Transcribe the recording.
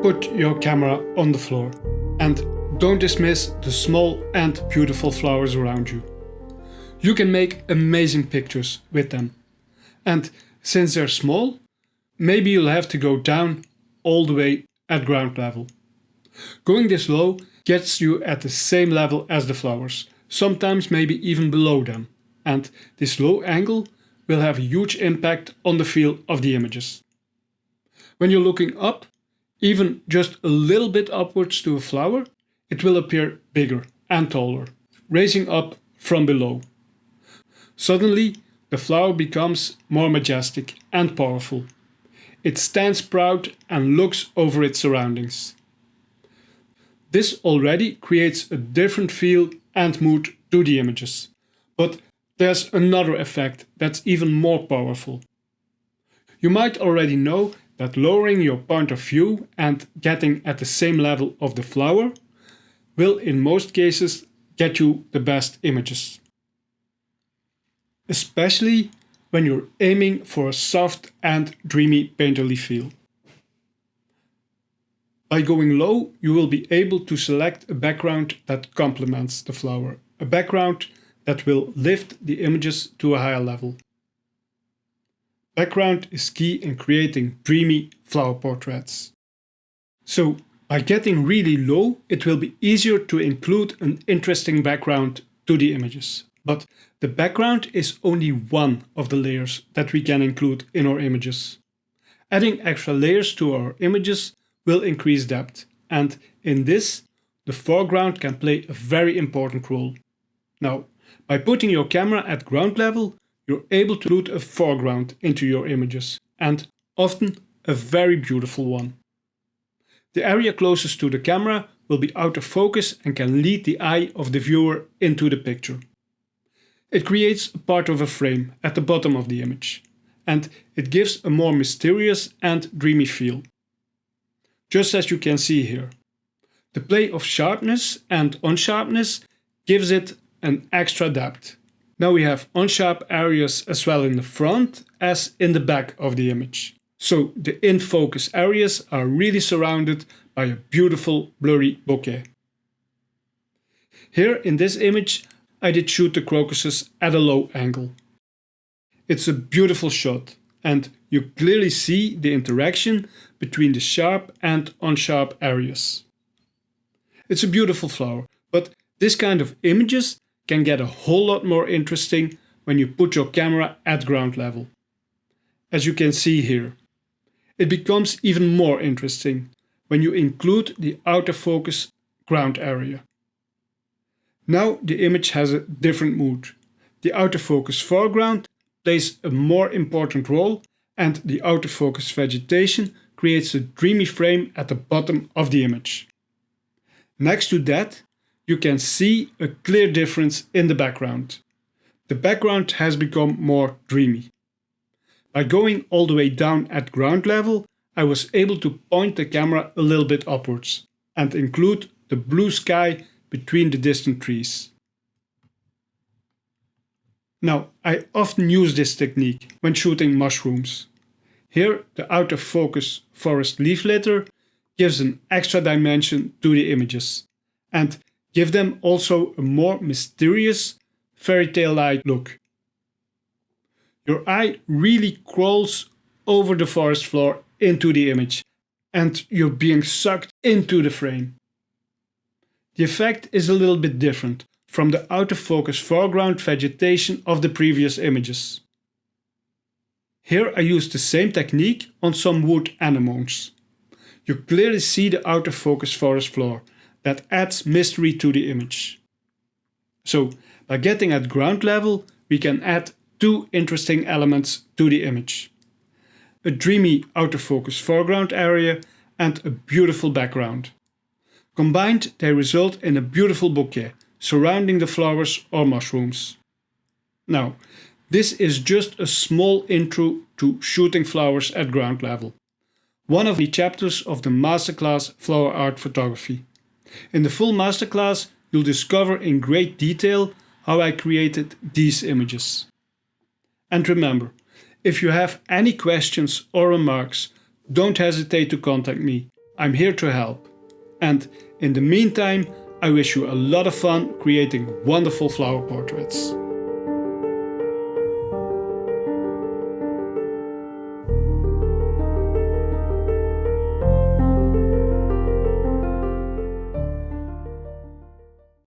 Put your camera on the floor and don't dismiss the small and beautiful flowers around you. You can make amazing pictures with them. And since they're small, maybe you'll have to go down all the way at ground level. Going this low gets you at the same level as the flowers, sometimes maybe even below them. And this low angle will have a huge impact on the feel of the images. When you're looking up, even just a little bit upwards to a flower, it will appear bigger and taller, raising up from below. Suddenly, the flower becomes more majestic and powerful. It stands proud and looks over its surroundings. This already creates a different feel and mood to the images. But there's another effect that's even more powerful. You might already know that lowering your point of view and getting at the same level of the flower will in most cases get you the best images. Especially when you're aiming for a soft and dreamy painterly feel. By going low, you will be able to select a background that complements the flower, a background that will lift the images to a higher level. Background is key in creating dreamy flower portraits. So, by getting really low, it will be easier to include an interesting background to the images. But the background is only one of the layers that we can include in our images. Adding extra layers to our images will increase depth, and in this, the foreground can play a very important role. Now, by putting your camera at ground level, you're able to include a foreground into your images, and often a very beautiful one. The area closest to the camera will be out of focus and can lead the eye of the viewer into the picture. It creates a part of a frame at the bottom of the image, and it gives a more mysterious and dreamy feel. Just as you can see here. The play of sharpness and unsharpness gives it an extra depth. Now we have unsharp areas as well in the front as in the back of the image. So the in-focus areas are really surrounded by a beautiful blurry bokeh. Here in this image I did shoot the crocuses at a low angle. It's a beautiful shot and you clearly see the interaction between the sharp and unsharp areas. It's a beautiful flower, but this kind of images can get a whole lot more interesting when you put your camera at ground level. As you can see here, it becomes even more interesting when you include the out of focus ground area. Now the image has a different mood. The out of focus foreground plays a more important role and the out of focus vegetation creates a dreamy frame at the bottom of the image. Next to that, you can see a clear difference in the background. The background has become more dreamy. By going all the way down at ground level, I was able to point the camera a little bit upwards and include the blue sky between the distant trees. Now, I often use this technique when shooting mushrooms. Here, the out of focus forest leaf litter gives an extra dimension to the images and give them also a more mysterious, fairy tale-like look. Your eye really crawls over the forest floor into the image and you're being sucked into the frame. The effect is a little bit different from the out of focus foreground vegetation of the previous images. Here I used the same technique on some wood anemones. You clearly see the out of focus forest floor that adds mystery to the image. So, by getting at ground level, we can add two interesting elements to the image. A dreamy out of focus foreground area and a beautiful background. Combined, they result in a beautiful bouquet surrounding the flowers or mushrooms. Now, this is just a small intro to shooting flowers at ground level. One of the chapters of the masterclass Flower Art Photography. In the full masterclass, you'll discover in great detail how I created these images. And remember, if you have any questions or remarks, don't hesitate to contact me. I'm here to help. And in the meantime, I wish you a lot of fun creating wonderful flower portraits.